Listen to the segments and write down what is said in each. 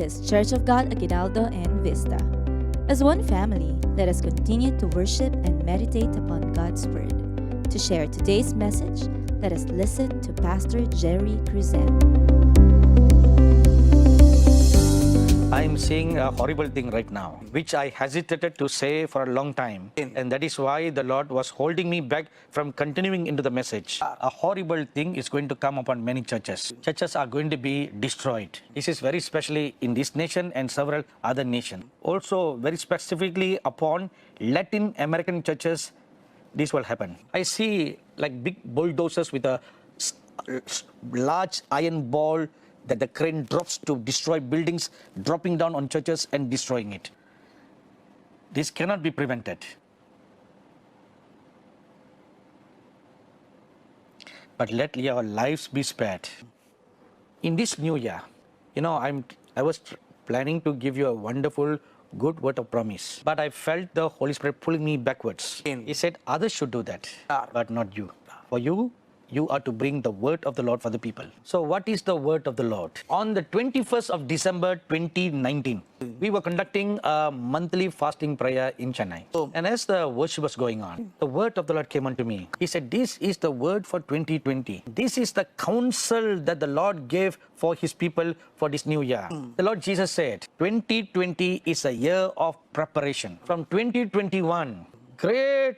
is Church of God Aguinaldo and Vista. As one family, let us continue to worship and meditate upon God's Word. To share today's message, let us listen to Pastor Jerry Cruzan. I'm seeing a horrible thing right now, which I hesitated to say for a long time. And that is why the Lord was holding me back from continuing into the message. A horrible thing is going to come upon many churches. Churches are going to be destroyed. This is very specially in this nation and several other nations. Also, very specifically upon Latin American churches, this will happen. I see like big bulldozers with a large iron ball that the crane drops to destroy buildings, dropping down on churches and destroying it. This cannot be prevented. But let your lives be spared. In this new year, I was planning to give you a wonderful, good word of promise. But I felt the Holy Spirit pulling me backwards. He said, others should do that, but not you. For you are to bring the word of the Lord for the people. So what is the word of the Lord? On the 21st of December 2019, we were conducting a monthly fasting prayer in Chennai. And as the worship was going on, the word of the Lord came unto me. He said, this is the word for 2020. This is the counsel that the Lord gave for his people for this new year. The Lord Jesus said, 2020 is a year of preparation. From 2021, great,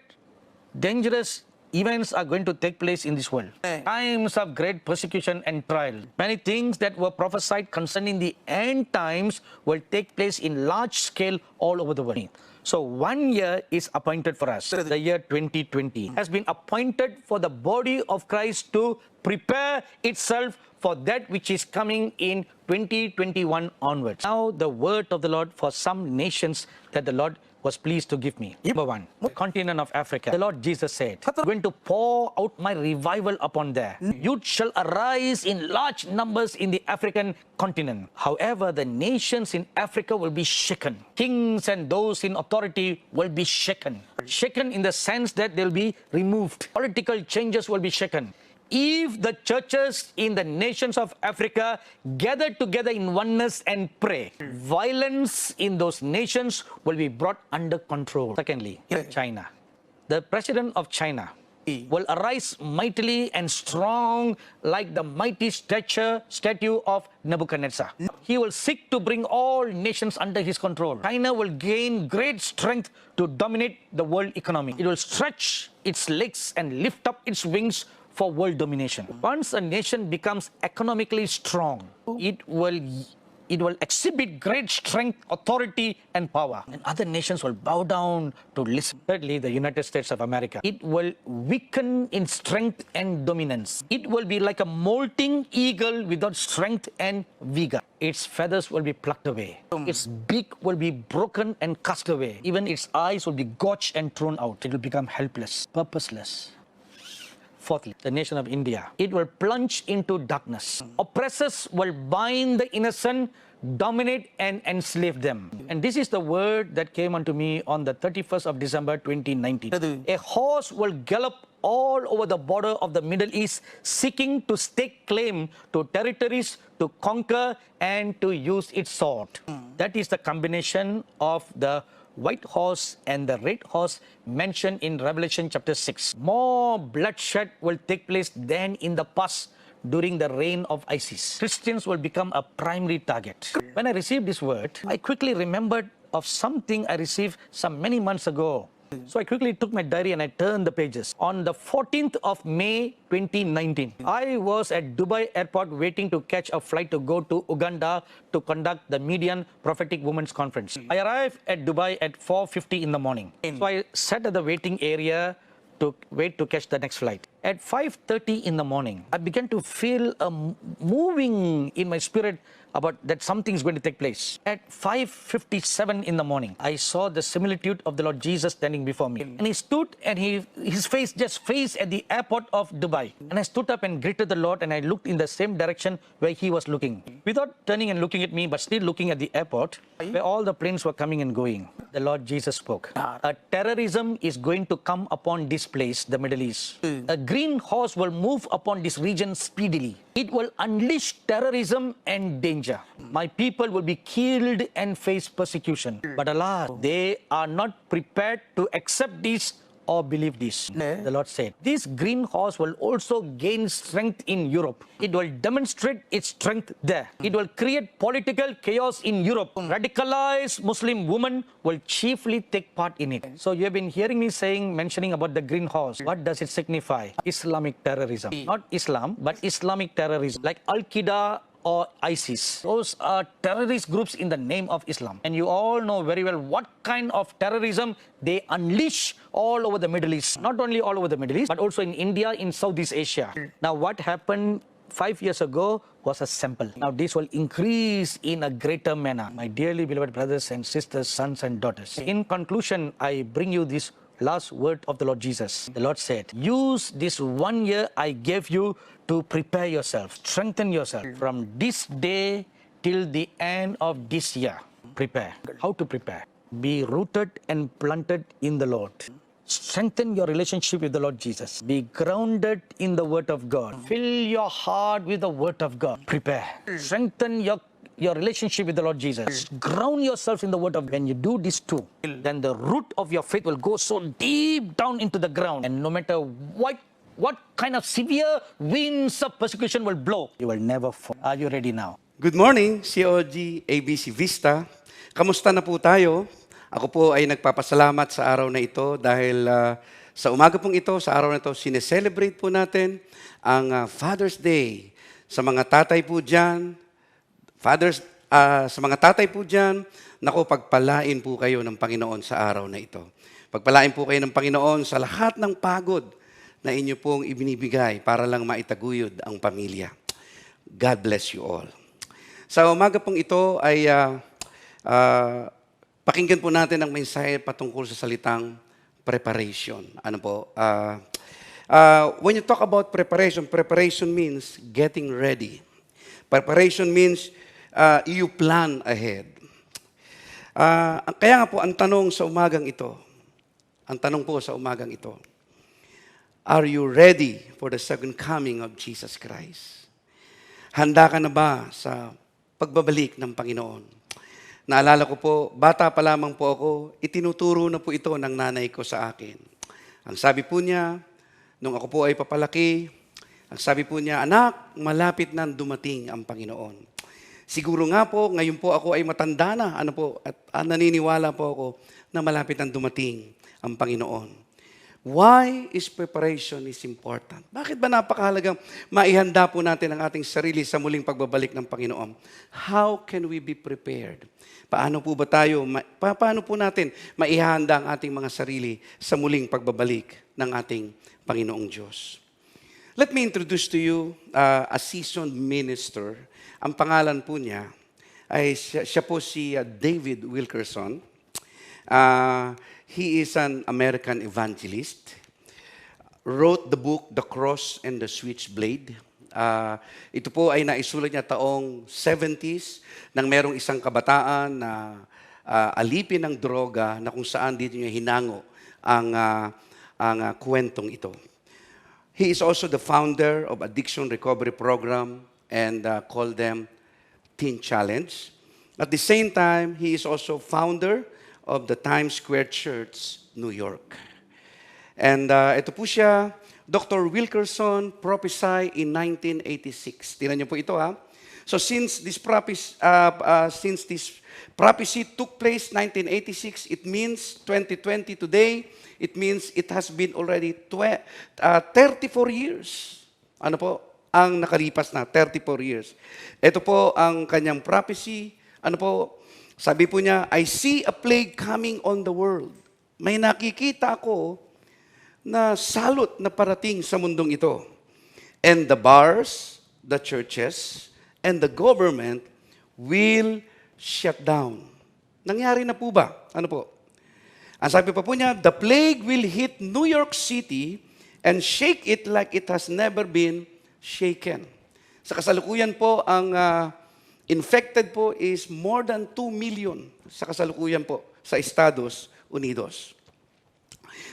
dangerous events are going to take place in this world. Times of great persecution and trial. Many things that were prophesied concerning the end times will take place in large scale all over the world. So 1 year is appointed for us. The year 2020 has been appointed for the body of Christ to prepare itself for that which is coming in 2021 onwards. Now the word of the Lord for some nations that the Lord was pleased to give me. Number one, the continent of Africa. The Lord Jesus said, I'm going to pour out my revival upon there. Youth shall arise in large numbers in the African continent. However, the nations in Africa will be shaken. Kings and those in authority will be shaken. Shaken in the sense that they'll be removed. Political changes will be shaken. If the churches in the nations of Africa gather together in oneness and pray, violence in those nations will be brought under control. Secondly, China. The president of China will arise mightily and strong like the mighty statue of Nebuchadnezzar. He will seek to bring all nations under his control. China will gain great strength to dominate the world economy. It will stretch its legs and lift up its wings for world domination. Once a nation becomes economically strong, it will exhibit great strength, authority, and power. And other nations will bow down to listen. Thirdly, the United States of America. It will weaken in strength and dominance. It will be like a molting eagle without strength and vigor. Its feathers will be plucked away. Its beak will be broken and cast away. Even its eyes will be gouged and thrown out. It will become helpless, purposeless. Fourthly, the nation of India. It will plunge into darkness. Oppressors will bind the innocent, dominate and enslave them. And this is the word that came unto me on the 31st of December 2019. A horse will gallop all over the border of the Middle East, seeking to stake claim to territories, to conquer and to use its sword. That is the combination of the white horse and the red horse mentioned in Revelation chapter 6. More bloodshed will take place than in the past during the reign of ISIS. Christians will become a primary target. When I received this word, I quickly remembered of something I received some many months ago. So I quickly took my diary and I turned the pages. On the 14th of May 2019, I was at Dubai airport waiting to catch a flight to go to Uganda to conduct the Median Prophetic Women's Conference. I arrived at Dubai at 4:50 in the morning. So I sat at the waiting area to wait to catch the next flight. At 5:30 in the morning, I began to feel a moving in my spirit about that something is going to take place. At 5:57 in the morning, I saw the similitude of the Lord Jesus standing before me. And he stood and his face just faced at the airport of Dubai. And I stood up and greeted the Lord and I looked in the same direction where he was looking. Without turning and looking at me, but still looking at the airport where all the planes were coming and going. The Lord Jesus spoke. Terrorism is going to come upon this place, the Middle East. A green horse will move upon this region speedily. It will unleash terrorism and danger. My people will be killed and face persecution. But alas, they are not prepared to accept this or believe this. The Lord said, this green horse will also gain strength in Europe. It will demonstrate its strength there. It will create political chaos in Europe. Radicalized Muslim women will chiefly take part in it. So you have been hearing me mentioning about the green horse. What does it signify? Islamic terrorism. Not Islam, but Islamic terrorism. Like Al-Qaeda or ISIS. Those are terrorist groups in the name of Islam. And you all know very well what kind of terrorism they unleash all over the Middle East. Not only all over the Middle East, but also in India, in Southeast Asia. Now, what happened 5 years ago was a sample. Now, this will increase in a greater manner. My dearly beloved brothers and sisters, sons and daughters. In conclusion, I bring you this last word of the Lord Jesus. The Lord said, use this 1 year I gave you to prepare yourself, strengthen yourself. From this day till the end of this year, prepare. How to prepare? Be rooted and planted in the Lord. Strengthen your relationship with the Lord Jesus. Be grounded in the Word of God. Fill your heart with the Word of God. Prepare. Strengthen your relationship with the Lord Jesus. Ground yourself in the Word of God. When you do these two, then the root of your faith will go so deep down into the ground. And no matter what kind of severe winds of persecution will blow, you will never fall. Are you ready now? Good morning, COG ABC Vista. Kamusta na po tayo? Ako po ay nagpapasalamat sa araw na ito dahil sa umaga pong ito, sa araw na ito, sineselebrate po natin ang Father's Day. Sa mga tatay po dyan, sa mga tatay po dyan, naku, pagpalain po kayo ng Panginoon sa araw na ito. Pagpalain po kayo ng Panginoon sa lahat ng pagod na inyo pong ibinibigay para lang maitaguyod ang pamilya. God bless you all. Sa umaga pong ito ay pakinggan po natin ang mensahe patungkol sa salitang preparation. Ano po? When you talk about preparation means getting ready. Preparation means you plan ahead. Kaya nga po, ang tanong po sa umagang ito, are you ready for the second coming of Jesus Christ? Handa ka na ba sa pagbabalik ng Panginoon? Naalala ko po, bata pa lamang po ako, itinuturo na po ito ng nanay ko sa akin. Ang sabi po niya, nung ako po ay papalaki, ang sabi po niya, anak, malapit na dumating ang Panginoon. Siguro nga po, ngayon po ako ay matanda na, at naniniwala po ako na malapit na dumating ang Panginoon. Why is preparation is important? Bakit ba napakahalagang maihanda po natin ang ating sarili sa muling pagbabalik ng Panginoon? How can we be prepared? Paano po natin maihanda ang ating mga sarili sa muling pagbabalik ng ating Panginoong Diyos? Let me introduce to you a seasoned minister. Ang pangalan po niya ay siya po si David Wilkerson. He is an American evangelist. Wrote the book, The Cross and the Switchblade. Ito po ay naisulat niya taong 70s nang merong isang kabataan na alipin ng droga na kung saan dito niya hinango ang kwentong ito. He is also the founder of Addiction Recovery Program and called them Teen Challenge. At the same time, he is also founder of the Times Square Church, New York. And ito po siya, Dr. Wilkerson prophesied in 1986. Tingnan niyo po ito ha. So since this prophecy took place 1986, it means 2020 today, it means it has been already 34 years. Ano po? Ang nakalipas na, 34 years. Ito po ang kanyang prophecy. Ano po? Sabi po niya, I see a plague coming on the world. May nakikita ako na salot na parating sa mundong ito. And the bars, the churches, and the government will shut down. Nangyari na po ba? Ano po? Ang sabi pa po niya, the plague will hit New York City and shake it like it has never been shaken. Sa kasalukuyan po, ang infected po is more than 2 million sa kasalukuyan po sa Estados Unidos.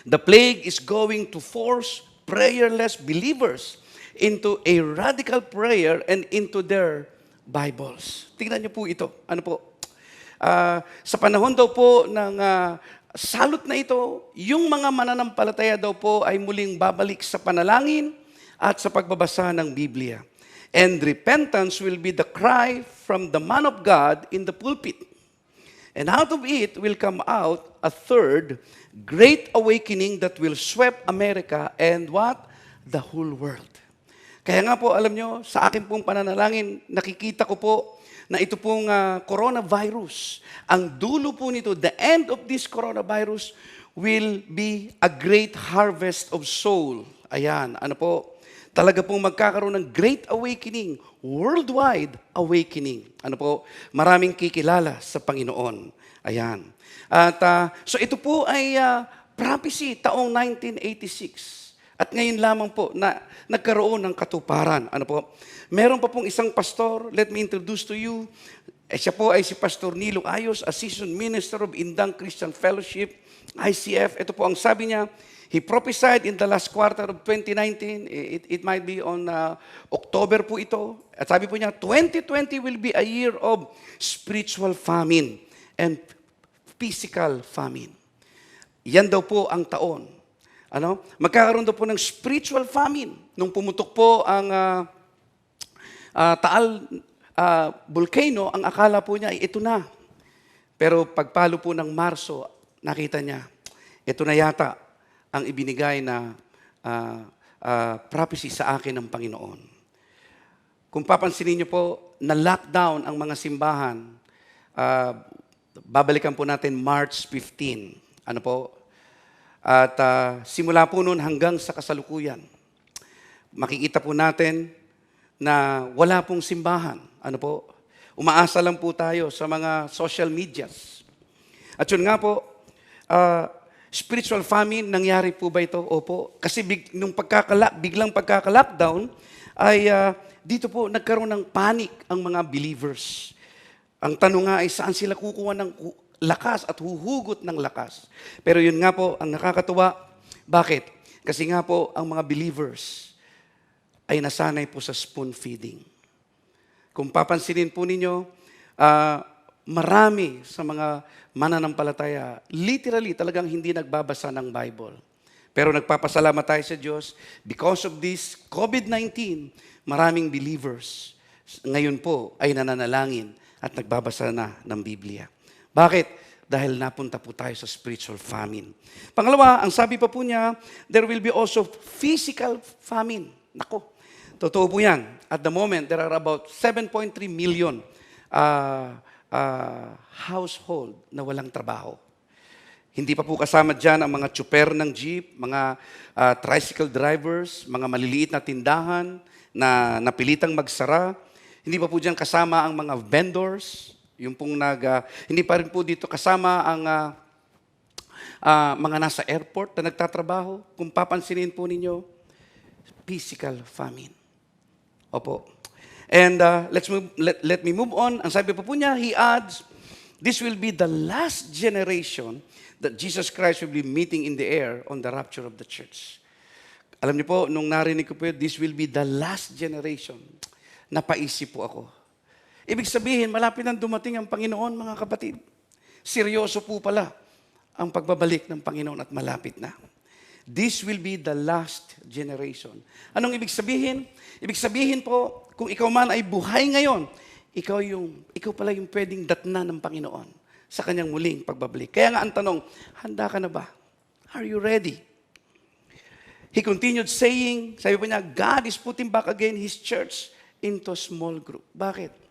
The plague is going to force prayerless believers into a radical prayer and into their Bibles. Tingnan niyo po ito. Ano po? Sa panahon daw po ng salot na ito, yung mga mananampalataya daw po ay muling babalik sa panalangin at sa pagbabasa ng Biblia. And repentance will be the cry from the man of God in the pulpit. And out of it will come out a third great awakening that will sweep America and what? The whole world. Kaya nga po, alam nyo, sa akin pong pananalangin, nakikita ko po na ito pong coronavirus, ang dulo po nito, the end of this coronavirus will be a great harvest of soul. Ayan, ano po? Talaga pong magkakaroon ng great awakening, worldwide awakening. Ano po? Maraming kikilala sa Panginoon. Ayan. At so ito po ay prophecy taong 1986. At ngayon lamang po na nagkaroon ng katuparan. Ano po? Meron pa pong isang pastor, let me introduce to you. Siya po ay si Pastor Nilo Ayos, Assistant Minister of Indang Christian Fellowship, ICF. Ito po ang sabi niya, he prophesied in the last quarter of 2019, it might be on October po ito. At sabi po niya, 2020 will be a year of spiritual famine and physical famine. Yan daw po ang taon. Ano? Magkakaroon daw po ng spiritual famine. Nung pumutok po ang Taal volcano, ang akala po niya ay ito na. Pero pagpalo po ng Marso, nakita niya, ito na yata ang ibinigay na prophecy sa akin ng Panginoon. Kung papansinin niyo po, na-lockdown ang mga simbahan, babalikan po natin March 15. Ano po? At simula po noon hanggang sa kasalukuyan, makikita po natin na wala pong simbahan. Ano po? Umaasa lang po tayo sa mga social medias. At yun nga po, spiritual famine, nangyari po ba ito? Opo. Kasi nung biglang pagkaka-lockdown, ay dito po nagkaroon ng panic ang mga believers. Ang tanong nga ay saan sila kukuha ng lakas at huhugot ng lakas. Pero yun nga po, ang nakakatuwa. Bakit? Kasi nga po, ang mga believers ay nasanay po sa spoon feeding. Kung papansinin po ninyo, marami sa mga mananampalataya, literally talagang hindi nagbabasa ng Bible. Pero nagpapasalamat tayo sa Diyos, because of this COVID-19, maraming believers ngayon po ay nananalangin at nagbabasa na ng Biblia. Bakit? Dahil napunta po tayo sa spiritual famine. Pangalawa, ang sabi pa po niya, there will be also physical famine. Nako, totoo po yan. At the moment, there are about 7.3 million household na walang trabaho. Hindi pa po kasama dyan ang mga tsuper ng jeep, mga tricycle drivers, mga maliliit na tindahan na napilitang magsara. Hindi pa po dyan kasama ang mga vendors, yung pong hindi pa rin po dito kasama ang mga nasa airport na nagtatrabaho. Kung papansinin po ninyo, physical famine. Opo. And let me move on. Ang sabi po niya, he adds, this will be the last generation that Jesus Christ will be meeting in the air on the rapture of the church. Alam niyo po, nung narinig ko po yun, this will be the last generation. Napaisip po ako. Ibig sabihin, malapit nang dumating ang Panginoon, mga kapatid. Seryoso po pala ang pagbabalik ng Panginoon at malapit na. This will be the last generation. Anong ibig sabihin? Ibig sabihin po, kung ikaw man ay buhay ngayon, ikaw pala yung pwedeng datna ng Panginoon sa kanyang muling pagbabalik. Kaya nga ang tanong, handa ka na ba? Are you ready? He continued saying, sabi po niya, God is putting back again His church into a small group. Bakit?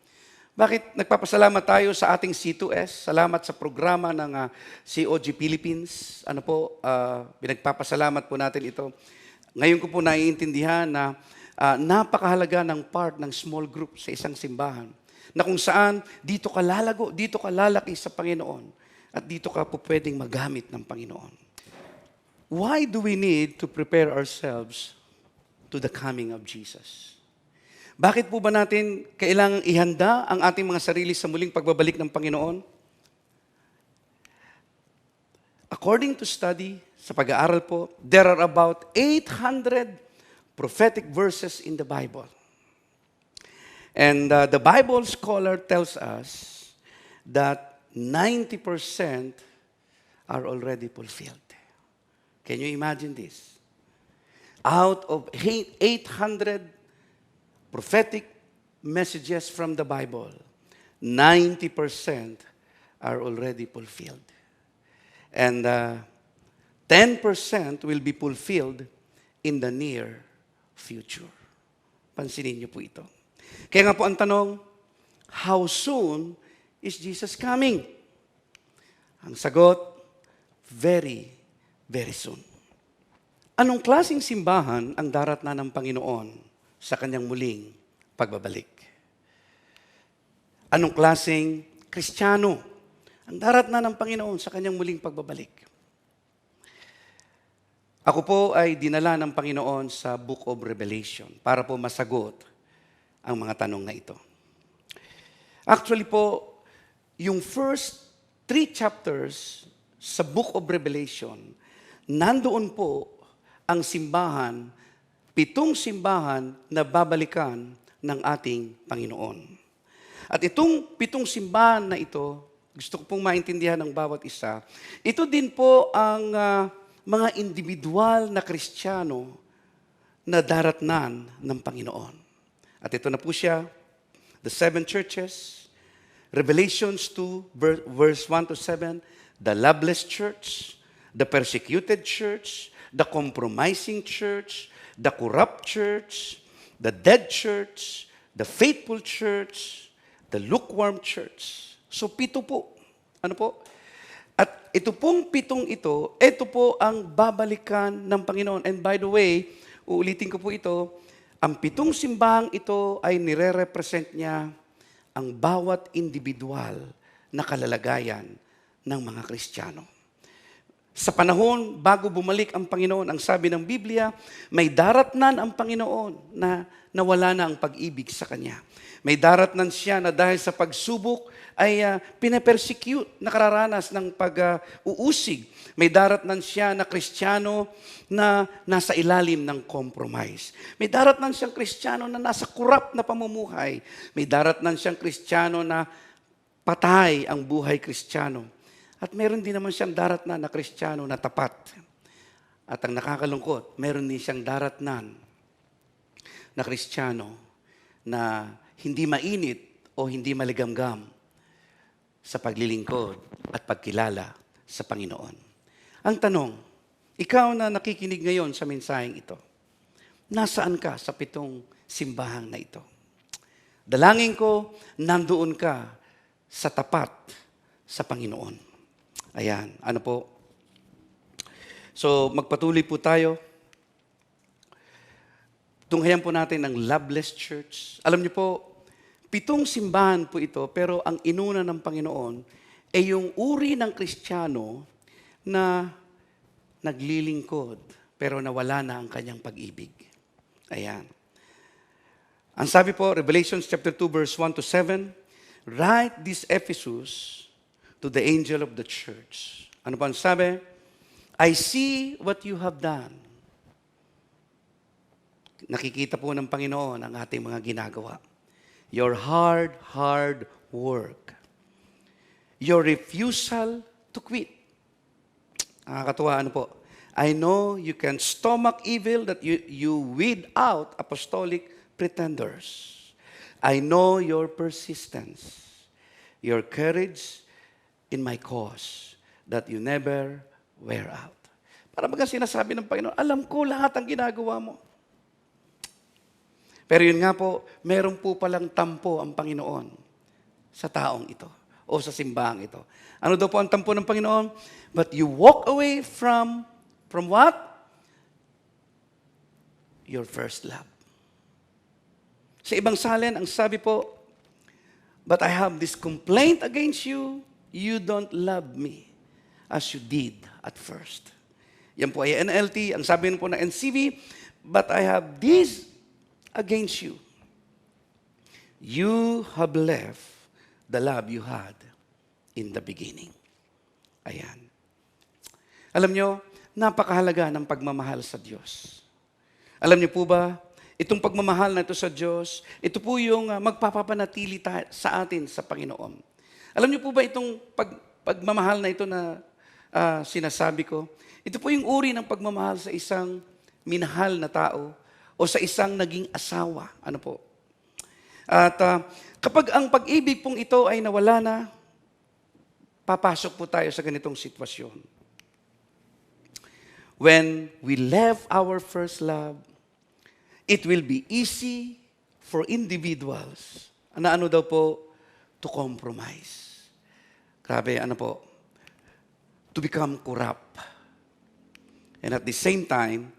Bakit nagpapasalamat tayo sa ating C2S? Salamat sa programa ng COG Philippines. Ano po, pinagpapasalamat po natin ito. Ngayon ko po naiintindihan na napakahalaga ng part ng small group sa isang simbahan. Na kung saan dito ka lalago, dito ka lalaki sa Panginoon. At dito ka po pwedeng magamit ng Panginoon. Why do we need to prepare ourselves to the coming of Jesus? Bakit po ba natin kailangang ihanda ang ating mga sarili sa muling pagbabalik ng Panginoon? according to study, sa pag-aaral po, there are about 800 prophetic verses in the Bible. And the Bible scholar tells us that 90% are already fulfilled. Can you imagine this? Out of 800 prophetic messages from the Bible, 90% are already fulfilled. And 10% will be fulfilled in the near future. Pansinin niyo po ito. Kaya nga po ang tanong, how soon is Jesus coming? Ang sagot, very, very soon. Anong klaseng simbahan ang daratnan ng Panginoon sa kanyang muling pagbabalik? Anong klaseng Kristiyano ang daratnan ng Panginoon sa kanyang muling pagbabalik? Ako po ay dinala ng Panginoon sa Book of Revelation para po masagot ang mga tanong na ito. Actually po, yung first 3 chapters sa Book of Revelation, nandoon po ang simbahan, 7 simbahan na babalikan ng ating Panginoon. At itong 7 simbahan na ito, gusto ko pong maintindihan ng bawat isa, ito din po ang mga individual na Kristiyano na daratnan ng Panginoon. At ito na po siya, the 7 churches, Revelations 2, verse 1 to 7, the loveless church, the persecuted church, the compromising church, the corrupt church, the dead church, the faithful church, the lukewarm church. So 7 po. Ano po? At ito pong 7 ito po ang babalikan ng Panginoon. And by the way, uulitin ko po ito, ang 7 simbahang ito ay nire-represent niya ang bawat individual na kalalagayan ng mga Kristiyano. Sa panahon bago bumalik ang Panginoon, ang sabi ng Biblia, may daratnan ang Panginoon na nawala na ang pag-ibig sa Kanya. May daratnan siya na dahil sa pagsubok ay pinapersecute, nakararanas ng pag-uusig. May daratnan siya na Kristiyano na nasa ilalim ng compromise. May daratnan siyang Kristiyano na nasa corrupt na pamumuhay. May daratnan siyang Kristiyano na patay ang buhay Kristiyano. At meron din naman siyang daratnan na Kristiyano na tapat. At ang nakakalungkot, meron din siyang daratnan na Kristiyano na hindi mainit o hindi maligamgam sa paglilingkod at pagkilala sa Panginoon. Ang tanong, ikaw na nakikinig ngayon sa mensaheng ito, nasaan ka sa 7 simbahang na ito? Dalangin ko, nandoon ka sa tapat sa Panginoon. Ayan, ano po? So, magpatuloy po tayo. Tunghayan po natin ang loveless church. Alam niyo po, 7 simbahan po ito, pero ang inuna ng Panginoon ay yung uri ng Kristiyano na naglilingkod, pero nawala na ang kanyang pag-ibig. Ayan. Ang sabi po, Revelation chapter 2, verse 1 to 7, write this Ephesus to the angel of the church. Ano pa ang sabi? I see what you have done. Nakikita po ng Panginoon ang ating mga ginagawa. Your hard work. Your refusal to quit. Nakakatuwa, ano po? I know you can stomach evil, that you weed out apostolic pretenders. I know your persistence, your courage in my cause, that you never wear out. Para baga sinasabi ng Panginoon, alam ko lahat ang ginagawa mo. Pero yun nga po, meron po palang tampo ang Panginoon sa taong ito o sa simbahang ito. Ano daw po ang tampo ng Panginoon? But you walk away from what? Your first love. Sa ibang salin, ang sabi po, but I have this complaint against you, you don't love me as you did at first. Yan po ay NLT. Ang sabi po ng NCV, but I have this against you. You have left the love you had in the beginning. Ayan. Alam nyo, napakahalaga ng pagmamahal sa Diyos. Alam niyo po ba, itong pagmamahal na ito sa Diyos, ito po yung magpapapanatili sa atin sa Panginoon. Alam niyo po ba itong pagmamahal na ito na sinasabi ko, ito po yung uri ng pagmamahal sa isang minahal na tao o sa isang naging asawa. Ano po? At kapag ang pag-ibig pong ito ay nawala na, papasok po tayo sa ganitong sitwasyon. When we left our first love, it will be easy for individuals na ano daw po, to compromise. Grabe, ano po? To become corrupt. And at the same time,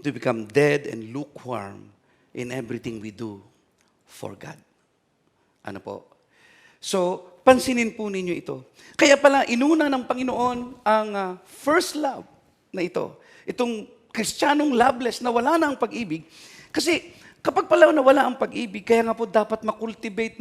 to become dead and lukewarm in everything we do for God. Ano po? So, pansinin po ninyo ito. Kaya pala, inuna ng Panginoon ang first love na ito. Itong Kristiyanong loveless na wala na ang pag-ibig. Kasi kapag pala nawala ang pag-ibig, kaya nga po dapat makultivate,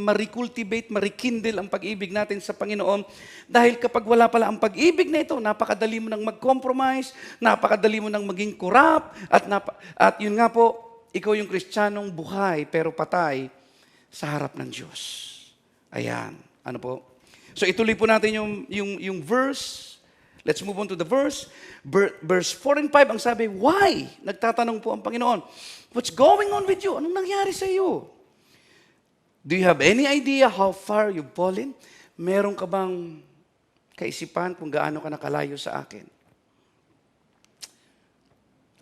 marikindle ang pag-ibig natin sa Panginoon. Dahil kapag wala pala ang pag-ibig na ito, napakadali mo nang mag-compromise, napakadali mo nang maging corrupt, at yun nga po, ikaw yung Kristiyanong buhay pero patay sa harap ng Diyos. Ayan. Ano po? So ituloy po natin yung verse. Let's move on to the verse. Verse 4 and 5, ang sabi, why? Nagtatanong po ang Panginoon. What's going on with you? Anong nangyari sa iyo? Do you have any idea how far you've fallen? Meron ka bang kaisipan kung gaano ka nakalayo sa akin?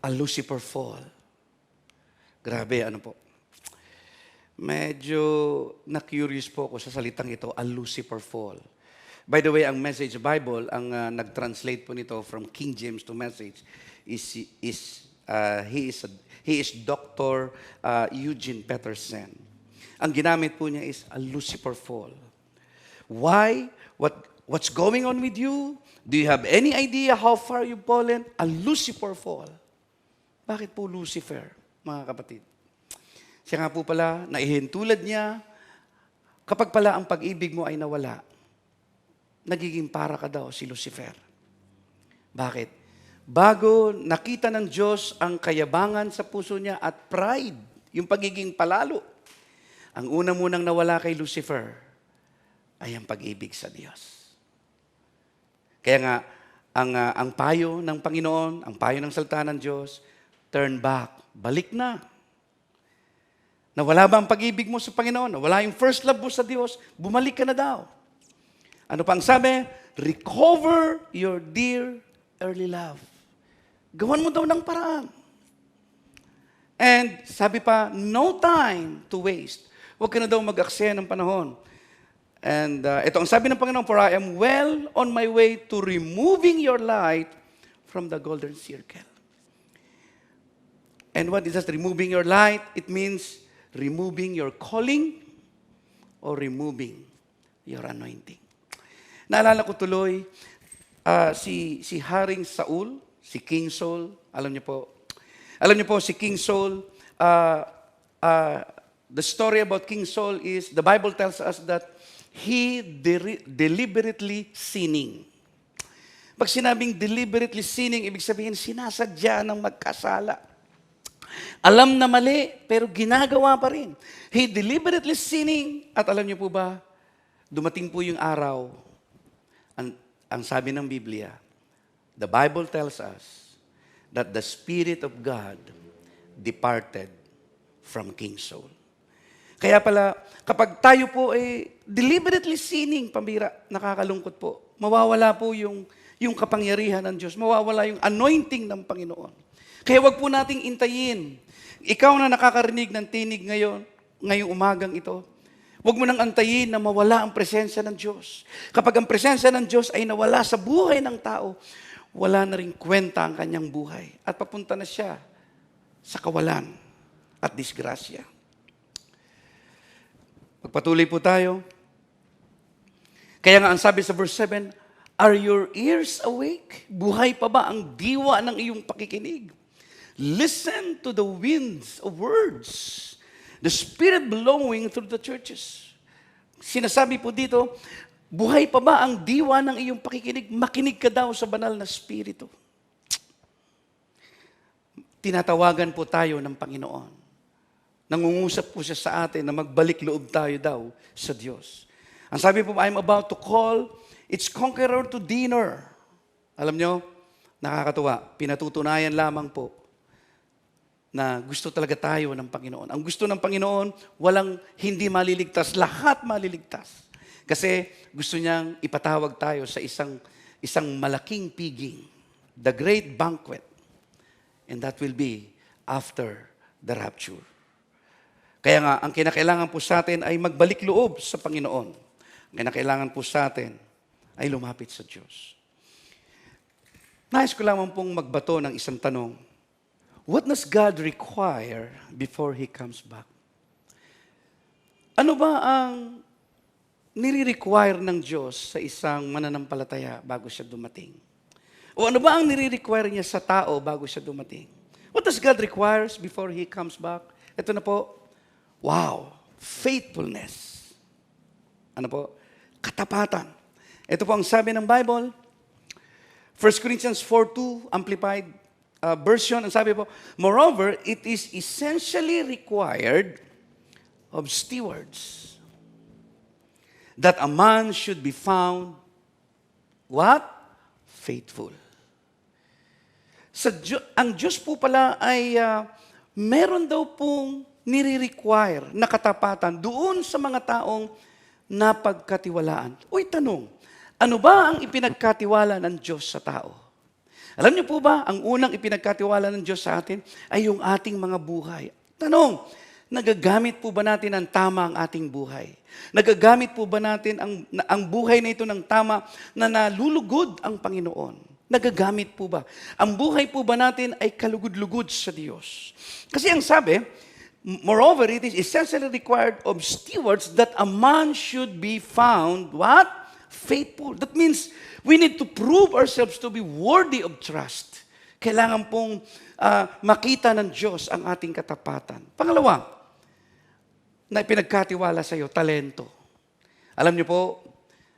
A Lucifer fall. Grabe, ano po? Medyo na-curious po ako sa salitang ito, a Lucifer fall. By the way, ang Message Bible, ang nag-translate po nito from King James to Message, he is Dr. Eugene Peterson. Ang ginamit po niya is a Lucifer fall. Why? What's going on with you? Do you have any idea how far you've fallen? A Lucifer fall. Bakit po Lucifer, mga kapatid? Siya nga po pala, naihintulad niya, kapag pala ang pag-ibig mo ay nawala, nagiging para ka daw si Lucifer. Bakit? Bago nakita ng Diyos ang kayabangan sa puso niya at pride, yung pagiging palalo, ang una munang nawala kay Lucifer ay ang pag-ibig sa Diyos. Kaya nga, ang payo ng Panginoon, ang payo ng salita ng Diyos, turn back, balik na. Nawala ba ang pag-ibig mo sa Panginoon? Nawala yung first love mo sa Diyos? Bumalik ka na daw. Ano pang sabi? Recover your dear early love. Gawan mo daw ng paraan. And sabi pa, no time to waste. Huwag ka na daw mag-aksaya ng panahon. And ito ang sabi ng Panginoon, for I am well on my way to removing your light from the golden circle. And what is that? Removing your light? It means removing your calling or removing your anointing. Naalala ko tuloy, si Haring Saul, si King Saul, alam niyo po, si King Saul, the story about King Saul is, the Bible tells us that he deliberately sinning. Pag sinabing deliberately sinning, ibig sabihin, sinasadya ng magkasala. Alam na mali, pero ginagawa pa rin. He deliberately sinning, at alam niyo po ba, dumating po yung araw, ang sabi ng Biblia, the Bible tells us that the Spirit of God departed from King Saul. Kaya pala, kapag tayo po ay deliberately sinning, pambira, nakakalungkot po. Mawawala po yung kapangyarihan ng Diyos. Mawawala yung anointing ng Panginoon. Kaya wag po nating intayin. Ikaw na nakakarinig ng tinig ngayong umagang ito, wag mo nang antayin na mawala ang presensya ng Diyos. Kapag ang presensya ng Diyos ay nawala sa buhay ng tao, wala na rin kwenta ang kanyang buhay. At papunta na siya sa kawalan at disgrasya. Pagpatuloy po tayo. Kaya nga ang sabi sa verse 7, are your ears awake? Buhay pa ba ang diwa ng iyong pakikinig? Listen to the winds of words. The Spirit blowing through the churches. Sinasabi po dito, buhay pa ba ang diwa ng iyong pakikinig? Makinig ka daw sa banal na Espiritu. tinatawagan po tayo ng Panginoon. Nangungusap po siya sa atin na magbalik loob tayo daw sa Diyos. Ang sabi po, I'm about to call its conqueror to dinner. Alam nyo, nakakatuwa, pinatutunayan lamang po na gusto talaga tayo ng Panginoon. Ang gusto ng Panginoon, walang hindi maliligtas, lahat maliligtas. Kasi gusto niyang ipatawag tayo sa isang malaking piging, the great banquet. And that will be after the rapture. Kaya nga, ang kinakailangan po sa atin ay magbalik loob sa Panginoon. Ang kinakailangan po sa atin ay lumapit sa Diyos. Nais ko lamang pong magbato ng isang tanong. What does God require before He comes back? Ano ba ang nire-require ng Diyos sa isang mananampalataya bago siya dumating? O ano ba ang nire-require niya sa tao bago siya dumating? What does God requires before He comes back? Ito na po. Wow! Faithfulness. Ano po? Katapatan. Ito po ang sabi ng Bible. 1 Corinthians 4:2, Amplified version, ang sabi po, moreover, it is essentially required of stewards that a man should be found, what? Faithful. Ang Diyos po pala ay meron daw pong nire-require na katapatan doon sa mga taong napagkatiwalaan. Uy, tanong, ano ba ang ipinagkatiwala ng Diyos sa tao? Alam niyo po ba, ang unang ipinagkatiwala ng Diyos sa atin ay yung ating mga buhay. Tanong, nagagamit po ba natin ng tama ang ating buhay? Nagagamit po ba natin ang buhay na ito ng tama na nalulugod ang Panginoon? Nagagamit po ba? Ang buhay po ba natin ay kalugod-lugod sa Diyos? Kasi ang sabi, moreover, it is essentially required of stewards that a man should be found, what? Faithful. That means we need to prove ourselves to be worthy of trust. Kailangan pong makita ng Diyos ang ating katapatan. Pangalawa, na pinagkatiwala sa iyo, talento. Alam niyo po,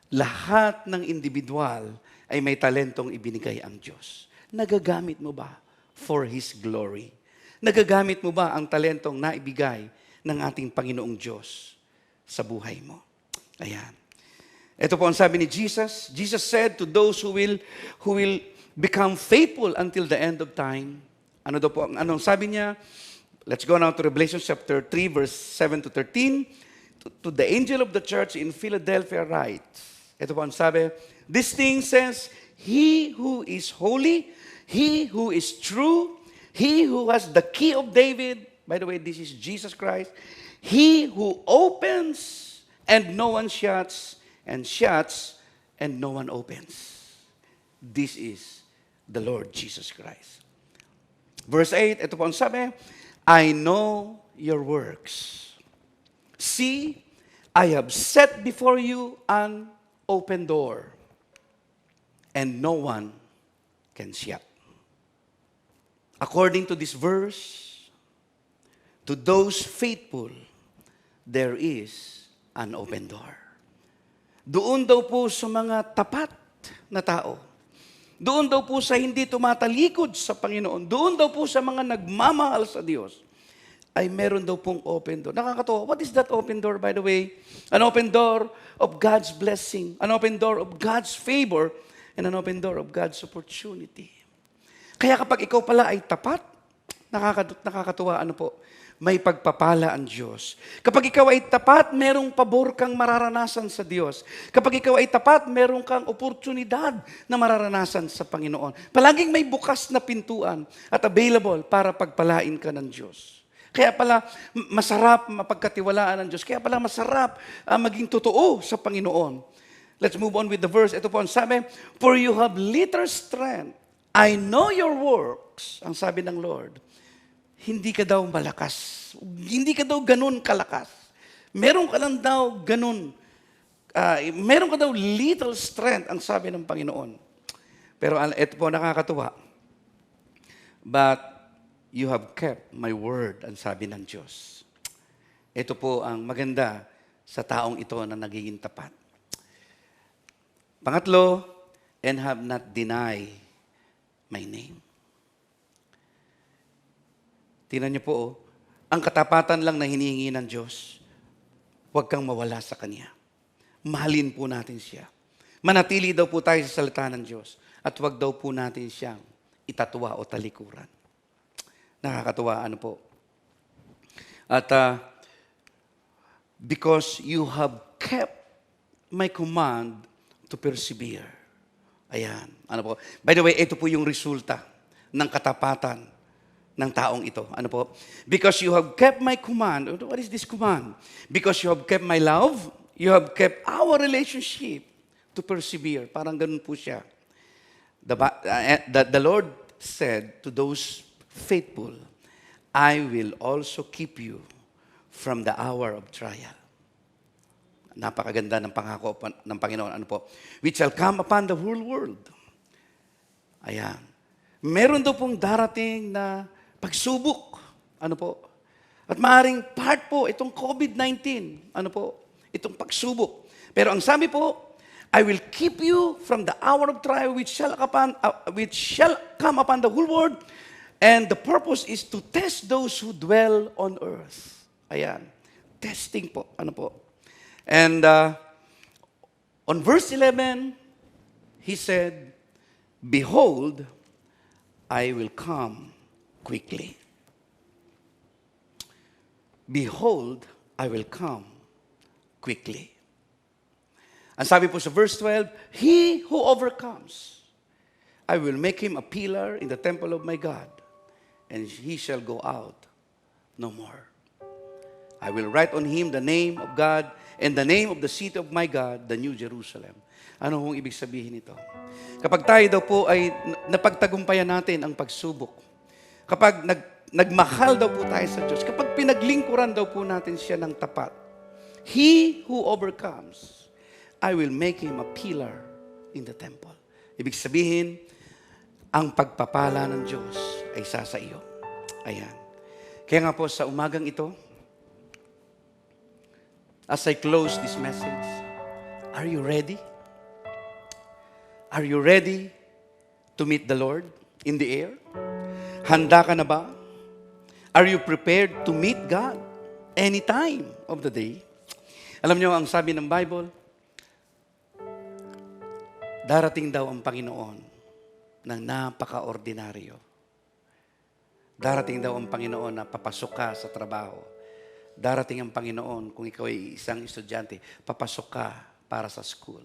lahat ng individual ay may talentong ibinigay ang Diyos. Nagagamit mo ba for His glory? Nagagamit mo ba ang talentong naibigay ng ating Panginoong Diyos sa buhay mo? Ayan. Ito po ang sabi ni Jesus. Jesus said to those who will become faithful until the end of time. Ano daw po? Anong sabi niya? Let's go now to Revelation chapter 3, verse 7 to 13. To the angel of the church in Philadelphia write. Ito po ang sabi. This thing says, He who is holy, He who is true, He who has the key of David. By the way, this is Jesus Christ. He who opens and no one shuts, and shuts, and no one opens. This is the Lord Jesus Christ. Verse 8, ito po ang sabi, I know your works. See, I have set before you an open door, and no one can shut. According to this verse, to those faithful, there is an open door. Doon daw po sa mga tapat na tao. Doon daw po sa hindi tumatalikod sa Panginoon. Doon daw po sa mga nagmamahal sa Diyos. Ay meron daw pong open door. Nakakatawa. What is that open door, by the way? An open door of God's blessing. An open door of God's favor. And an open door of God's opportunity. Kaya kapag ikaw pala ay tapat, nakakatuwa, ano po, may pagpapala ang Diyos. Kapag ikaw ay tapat, merong pabor kang mararanasan sa Diyos. Kapag ikaw ay tapat, merong kang oportunidad na mararanasan sa Panginoon. Palaging may bukas na pintuan at available para pagpalain ka ng Diyos. Kaya pala masarap mapagkatiwalaan ng Diyos. Kaya pala masarap maging totoo sa Panginoon. Let's move on with the verse. Ito po ang sabi, for you have little strength. I know your works, ang sabi ng Lord. Hindi ka daw malakas. Hindi ka daw ganun kalakas. Meron ka lang daw ganun. Meron ka daw little strength, ang sabi ng Panginoon. Pero ito po nakakatuwa. But you have kept my word, ang sabi ng Diyos. Ito po ang maganda sa taong ito na nagiging tapat. Pangatlo, and have not denied my name. Tingnan niyo po, ang katapatan lang na hinihingi ng Diyos, huwag kang mawala sa Kanya. Mahalin po natin siya. Manatili daw po tayo sa salita ng Diyos at huwag daw po natin siyang itatwa o talikuran. Nakakatuwa, ano po. At because you have kept my command to persevere. Ayan. Ano po? By the way, ito po yung resulta ng katapatan ng taong ito. Ano po? Because you have kept my command. What is this command? Because you have kept my love, you have kept our relationship to persevere. Parang ganun po siya. The Lord said to those faithful, I will also keep you from the hour of trial. Napakaganda ng pangako ng Panginoon. Ano po? Which shall come upon the whole world. Ayan. Meron daw pong darating na pagsubok. Ano po? At maaaring part po itong COVID-19. Ano po? Itong pagsubok. Pero ang sabi po, I will keep you from the hour of trial which shall come upon the whole world. And the purpose is to test those who dwell on earth. Ayan. Testing po. Ano po? And on verse 11, he said, Behold, I will come quickly. Behold, I will come quickly. Ang sabi po sa verse 12, He who overcomes, I will make him a pillar in the temple of my God, and he shall go out no more. I will write on him the name of God and the name of the city of my God, the New Jerusalem. Ano hong ibig sabihin nito? Kapag tayo daw po ay napagtagumpayan natin ang pagsubok, kapag nagmahal daw po tayo sa Diyos, kapag pinaglingkuran daw po natin siya ng tapat, He who overcomes, I will make him a pillar in the temple. Ibig sabihin, ang pagpapala ng Diyos ay isa sa iyo. Ayan. Kaya nga po sa umagang ito, as I close this message, are you ready? Are you ready to meet the Lord in the air? Handa ka na ba? Are you prepared to meet God any time of the day? Alam niyo, ang sabi ng Bible, darating daw ang Panginoon ng napaka-ordinaryo. Darating daw ang Panginoon na papasok ka sa trabaho. Darating ang Panginoon kung ikaw ay isang estudyante, papasok ka para sa school.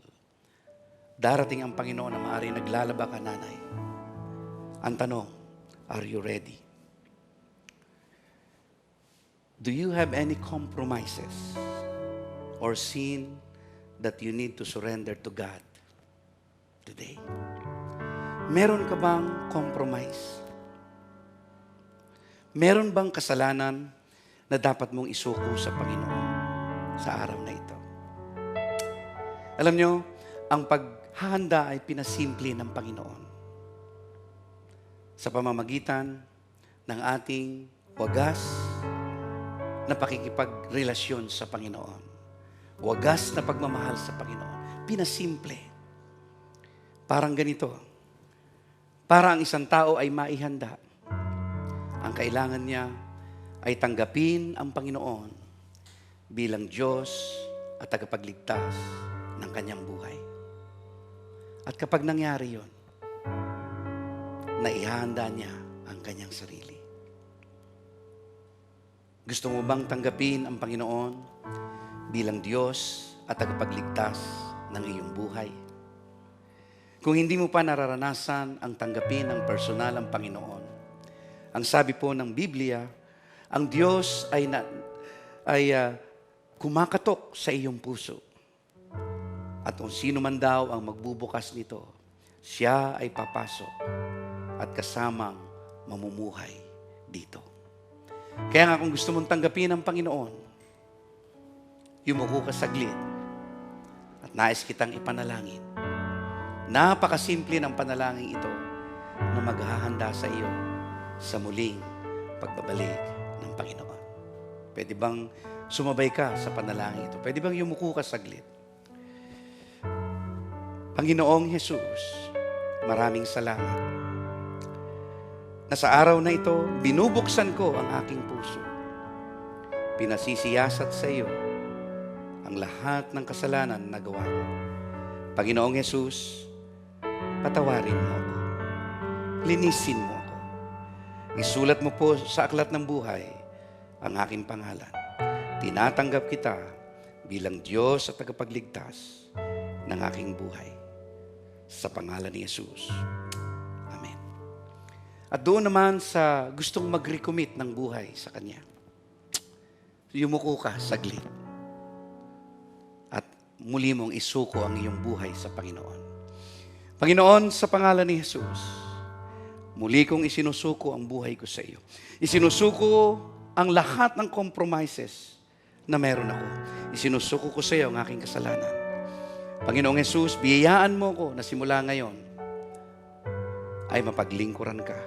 Darating ang Panginoon na maaari naglalaba ka, nanay. Ang tanong, are you ready? Do you have any compromises or sin that you need to surrender to God today? Meron ka bang compromise? Meron bang kasalanan na dapat mong isuko sa Panginoon sa araw na ito? Alam nyo, ang paghahanda ay pinasimple ng Panginoon sa pamamagitan ng ating wagas na pakikipagrelasyon sa Panginoon. Wagas na pagmamahal sa Panginoon. Pinasimple. Parang ganito. Para ang isang tao ay maihanda, ang kailangan niya ay tanggapin ang Panginoon bilang Diyos at tagapagligtas ng kanyang buhay. At kapag nangyari yon, naihanda niya ang kanyang sarili. Gusto mo bang tanggapin ang Panginoon bilang Diyos at tagapagligtas ng iyong buhay? Kung hindi mo pa nararanasan ang tanggapin ng personal ang Panginoon, ang sabi po ng Biblia, ang Diyos ay kumakatok sa iyong puso. At kung sino man daw ang magbubukas nito, siya ay papasok at kasamang mamumuhay dito. Kaya nga kung gusto mong tanggapin ang Panginoon, yumuko ka saglit at nais kitang ipanalangin. Napakasimple ng panalangin ito na maghahanda sa iyo sa muling pagbabalik ng Panginoon. Pwede bang sumabay ka sa panalangin ito? Pwede bang yumuko ka saglit? Panginoong Jesus, maraming salamat. na sa araw na ito, binubuksan ko ang aking puso. Pinasisiyasat sa iyo ang lahat ng kasalanan na gawa ko. Panginoong Yesus, patawarin mo ako. Linisin mo ako. Isulat mo po sa aklat ng buhay ang aking pangalan. Tinatanggap kita bilang Diyos at tagapagligtas ng aking buhay. Sa pangalan ni Yesus. Amen. At doon naman sa gustong mag-recommit ng buhay sa Kanya, yumuko ka saglit. At muli mong isuko ang iyong buhay sa Panginoon. Panginoon, sa pangalan ni Jesus, muli kong isinusuko ang buhay ko sa iyo. Isinusuko ang lahat ng compromises na meron ako. Isinusuko ko sa iyo ang aking kasalanan. Panginoong Jesus, biyayaan mo ko na simula ngayon ay mapaglingkuran ka.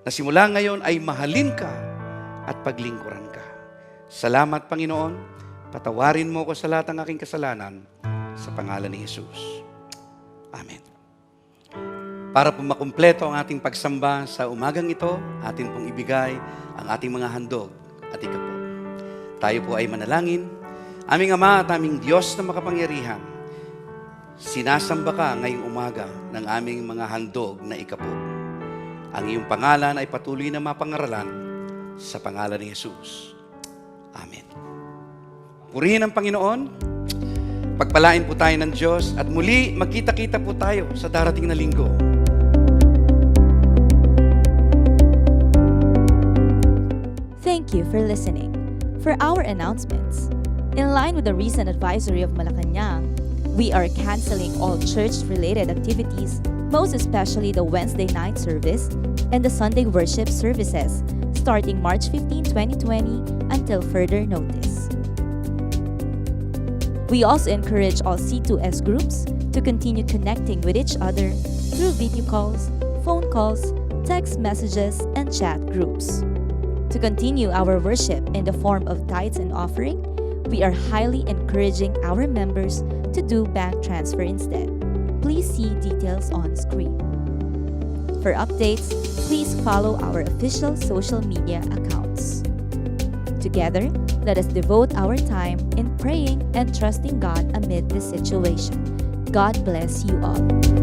Na simula ngayon ay mahalin ka at paglingkuran ka. Salamat, Panginoon. Patawarin mo ko sa lahat ng aking kasalanan sa pangalan ni Jesus. Amen. Para po makumpleto ang ating pagsamba sa umagang ito, atin pong ibigay ang ating mga handog at ikapo. Tayo po ay manalangin. Aming Ama at aming Diyos na makapangyarihan, sinasamba ka ngayong umaga ng aming mga handog na ikapo. Ang iyong pangalan ay patuloy na mapangaralan sa pangalan ni Jesus. Amen. Purihin ang Panginoon. Pagpalain po tayo ng Diyos at muli magkita-kita po tayo sa darating na linggo. Thank you for listening. For our announcements, in line with the recent advisory of Malacanang, we are canceling all church-related activities, most especially the Wednesday night service and the Sunday worship services, starting March 15, 2020 until further notice. We also encourage all C2S groups to continue connecting with each other through video calls, phone calls, text messages, and chat groups. To continue our worship in the form of tithes and offering, we are highly encouraging our members to do bank transfer instead. Please see details on screen. For updates, please follow our official social media accounts. Together, let us devote our time in praying and trusting God amid this situation. God bless you all.